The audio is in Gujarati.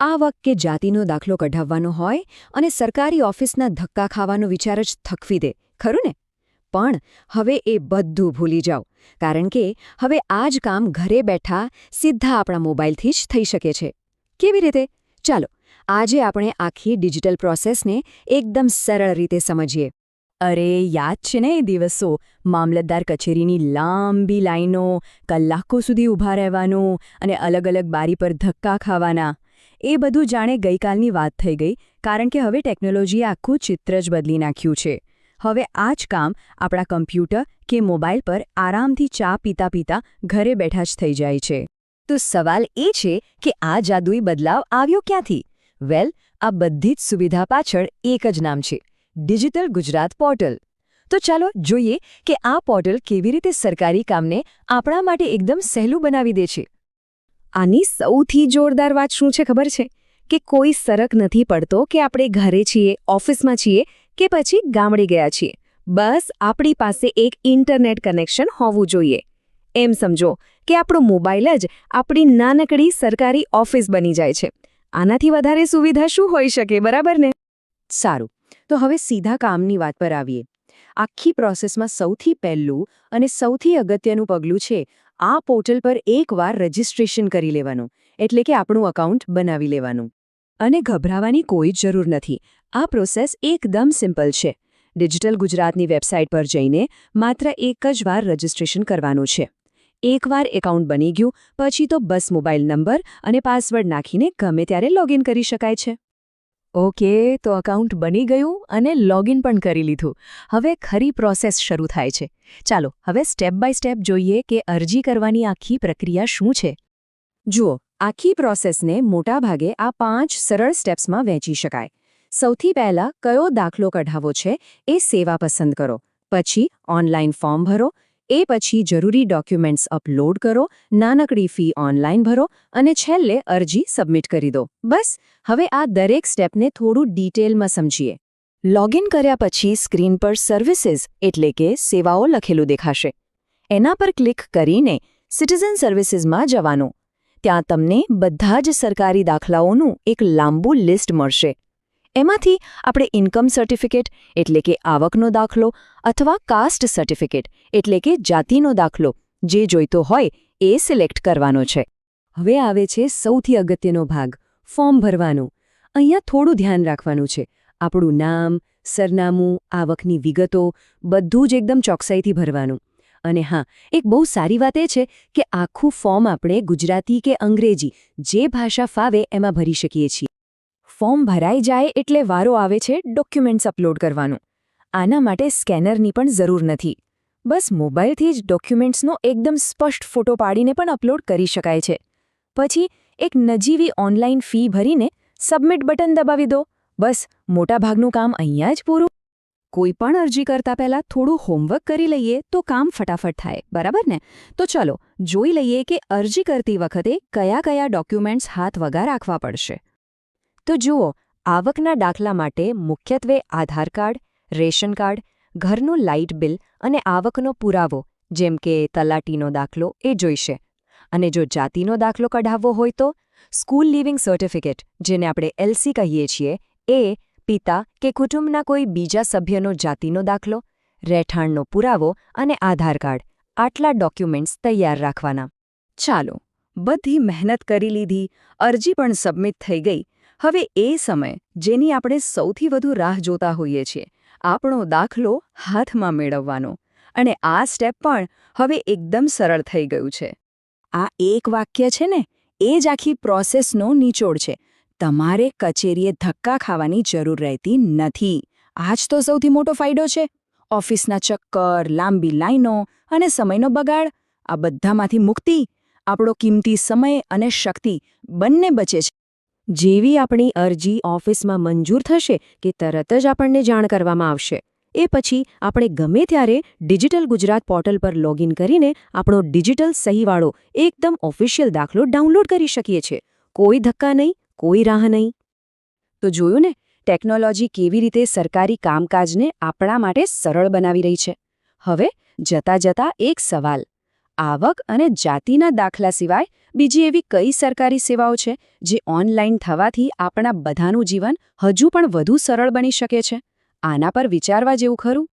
આવક કે જાતિનો દાખલો કઢાવવાનો હોય અને સરકારી ઓફિસના ધક્કા ખાવાનો વિચાર જ થકવી દે, ખરું ને? પણ હવે એ બધું ભૂલી જાઓ, કારણ કે હવે આ જ કામ ઘરે બેઠા સીધા આપણા મોબાઈલથી જ થઈ શકે છે. કેવી રીતે? ચાલો, આજે આપણે આખી ડિજિટલ પ્રોસેસને એકદમ સરળ રીતે સમજીએ. અરે યાદ છે ને એ દિવસો, મામલતદાર કચેરીની લાંબી લાઈનો, કલાકો સુધી ઊભા રહેવાનું અને અલગ અલગ બારી પર ધક્કા ખાવાના. એ બધું જાણે ગઈકાલની વાત થઈ ગઈ, કારણ કે હવે ટેકનોલોજીએ આખું ચિત્ર જ બદલી નાખ્યું છે. હવે આ જ કામ આપણા કમ્પ્યુટર કે મોબાઈલ પર આરામથી ચા પીતા પીતા ઘરે બેઠા જ થઈ જાય છે. તો સવાલ એ છે કે આ જાદુઈ બદલાવ આવ્યો ક્યાંથી? વેલ, આ બધી જ સુવિધા પાછળ એક જ નામ છે: ડિજિટલ ગુજરાત પોર્ટલ. તો ચાલો જોઈએ કે આ પોર્ટલ કેવી રીતે સરકારી કામને આપણા માટે એકદમ સહેલું બનાવી દે છે. આની સૌથી જોરદાર વાત શું છે ખબર છે? કે કોઈ ફરક નથી પડતો કે આપણે ઘરે છીએ, ઓફિસમાં છીએ કે પછી ગામડે ગયા છીએ. બસ આપણી પાસે એક ઇન્ટરનેટ કનેક્શન હોવું જોઈએ. એમ સમજો કે આપણો મોબાઈલ જ આપણી નાનકડી સરકારી ઓફિસ બની જાય છે. આનાથી વધારે સુવિધા શું હોઈ શકે, બરાબર ને? સારું, તો હવે સીધા કામની વાત પર આવીએ. આખી પ્રોસેસમાં સૌથી પહેલું અને સૌથી અગત્યનું પગલું છે આ પોર્ટલ પર એકવાર રજિસ્ટ્રેશન કરી લેવાનું, એટલે કે આપણું એકાઉન્ટ બનાવી લેવાનું. અને ગભરાવાની કોઈ જ જરૂર નથી. આ પ્રોસેસ એકદમ સિમ્પલ છે. ડિજિટલ ગુજરાતની વેબસાઇટ પર જઈને માત્ર એક જ વાર રજિસ્ટ્રેશન કરવાનું છે. એકવાર એકાઉન્ટ બની ગયું પછી તો બસ મોબાઈલ નંબર અને પાસવર્ડ નાખીને ગમે ત્યારે લોગિન કરી શકાય છે. ઓકે, તો એકાઉન્ટ બની ગયું અને લોગિન પણ કરી લીધું. હવે ખરી પ્રોસેસ શરૂ થાય છે. ચાલો હવે સ્ટેપ બાય સ્ટેપ જોઈએ કે અરજી કરવાની આખી પ્રક્રિયા શું છે. જુઓ, આખી પ્રોસેસને મોટાભાગે આ 5 સરળ સ્ટેપ્સમાં વહેંચી શકાય. સૌથી પહેલાં કયો દાખલો કઢાવવો છે એ સેવા પસંદ કરો. પછી ઓનલાઈન ફોર્મ ભરો. એ પછી જરૂરી ડોક્યુમેન્ટ્સ અપલોડ કરો, નાનકડી ફી ઓનલાઈન ભરો અને છેલ્લે અરજી સબમિટ કરી દો. બસ, હવે આ દરેક સ્ટેપને થોડું ડિટેલમાં સમજીએ. લોગિન કર્યા પછી સ્ક્રીન પર સર્વિસીસ એટલે કે સેવાઓ લખેલું દેખાશે. એના પર ક્લિક કરીને સિટીઝન સર્વિસીસમાં જવાનું. ત્યાં તમને બધા જ સરકારી દાખલાઓનું એક લાંબુ લિસ્ટ મળશે. એમાંથી આપણે ઇન્કમ સર્ટિફિકેટ એટલે કે આવકનો દાખલો અથવા કાસ્ટ સર્ટિફિકેટ એટલે કે જાતિનો દાખલો જે જોઈતો હોય એ સિલેક્ટ કરવાનો છે. હવે આવે છે સૌથી અગત્યનો ભાગ, ફોર્મ ભરવાનું. અહીંયા થોડું ધ્યાન રાખવાનું છે. આપણું નામ, સરનામું, આવકની વિગતો બધું જ એકદમ ચોકસાઈથી ભરવાનું. અને હા, એક બહુ સારી વાત એ છે કે આખું ફોર્મ આપણે ગુજરાતી કે અંગ્રેજી જે ભાષા ફાવે એમાં ભરી શકીએ છીએ. ફોર્મ ભરાઈ જાય એટલે વારો આવે છે ડોક્યુમેન્ટ્સ અપલોડ કરવાનું. આના માટે સ્કેનરની પણ જરૂર નથી. બસ મોબાઈલથી જ ડોક્યુમેન્ટ્સનો એકદમ સ્પષ્ટ ફોટો પાડીને પણ અપલોડ કરી શકાય છે. પછી એક નજીવી ઓનલાઈન ફી ભરીને સબમિટ બટન દબાવી દો. બસ, મોટાભાગનું કામ અહીંયા જ પૂરું. કોઈ પણ અરજી કરતા પહેલાં થોડું હોમવર્ક કરી લઈએ તો કામ ફટાફટ થાય, બરાબર ને? તો ચલો જોઈ લઈએ કે અરજી કરતી વખતે કયા કયા ડોક્યુમેન્ટ્સ હાથ વગા રાખવા પડશે. તો જુઓ, આવકના દાખલા માટે મુખ્યત્વે આધાર કાર્ડ, રેશન કાર્ડ, ઘરનું લાઇટ બિલ અને આવકનો પુરાવો જેમ કે તલાટીનો દાખલો એ જોઈશે. અને જો જાતિનો દાખલો કઢાવવો હોય તો સ્કૂલ લિવિંગ સર્ટિફિકેટ જેને આપણે LC કહીએ છીએ એ, પિતા કે કુટુંબના કોઈ બીજા સભ્યનો જાતિનો દાખલો, રહેઠાણનો પુરાવો અને આધાર કાર્ડ, આટલા ડોક્યુમેન્ટ્સ તૈયાર રાખવાના. ચાલો, બધી મહેનત કરી લીધી, અરજી પણ સબમિટ થઈ ગઈ. હવે એ સમય જેની આપણે સૌથી વધુ રાહ જોતા હોઈએ છીએ, આપણો દાખલો હાથમાં મેળવવાનો. અને આ સ્ટેપ પણ હવે એકદમ સરળ થઈ ગયું છે. આ એક વાક્ય છે ને, એ જ આખી પ્રોસેસનો નિચોડ છે. તમારે કચેરીએ ધક્કા ખાવાની જરૂર રહેતી નથી. આ જ તો સૌથી મોટો ફાયદો છે. ઓફિસના ચક્કર, લાંબી લાઈનો અને સમયનો બગાડ, આ બધામાંથી મુક્તિ. આપણો કિંમતી સમય અને શક્તિ બંને બચે છે. જેવી આપણી અરજી ઓફિસમાં મંજૂર થશે કે તરત જ આપણને જાણ કરવામાં આવશે. એ પછી આપણે ગમે ત્યારે ડિજિટલ ગુજરાત પોર્ટલ પર લોગિન કરીને આપણો ડિજિટલ સહીવાળો એકદમ ઓફિશિયલ દાખલો ડાઉનલોડ કરી શકીએ છીએ. કોઈ ધક્કા નહીં, કોઈ રાહ નહીં. તો જોયું ને, ટેકનોલોજી કેવી રીતે સરકારી કામકાજને આપણા માટે સરળ બનાવી રહી છે. હવે જતાં જતાં એક સવાલ: આવક અને જાતિના દાખલા સિવાય બીજી એવી કઈ સરકારી સેવાઓ છે જે ઓનલાઈન થવાથી આપણા બધાનું જીવન હજુ પણ વધુ સરળ બની શકે છે? આના પર વિચારવા જેવું ખરું.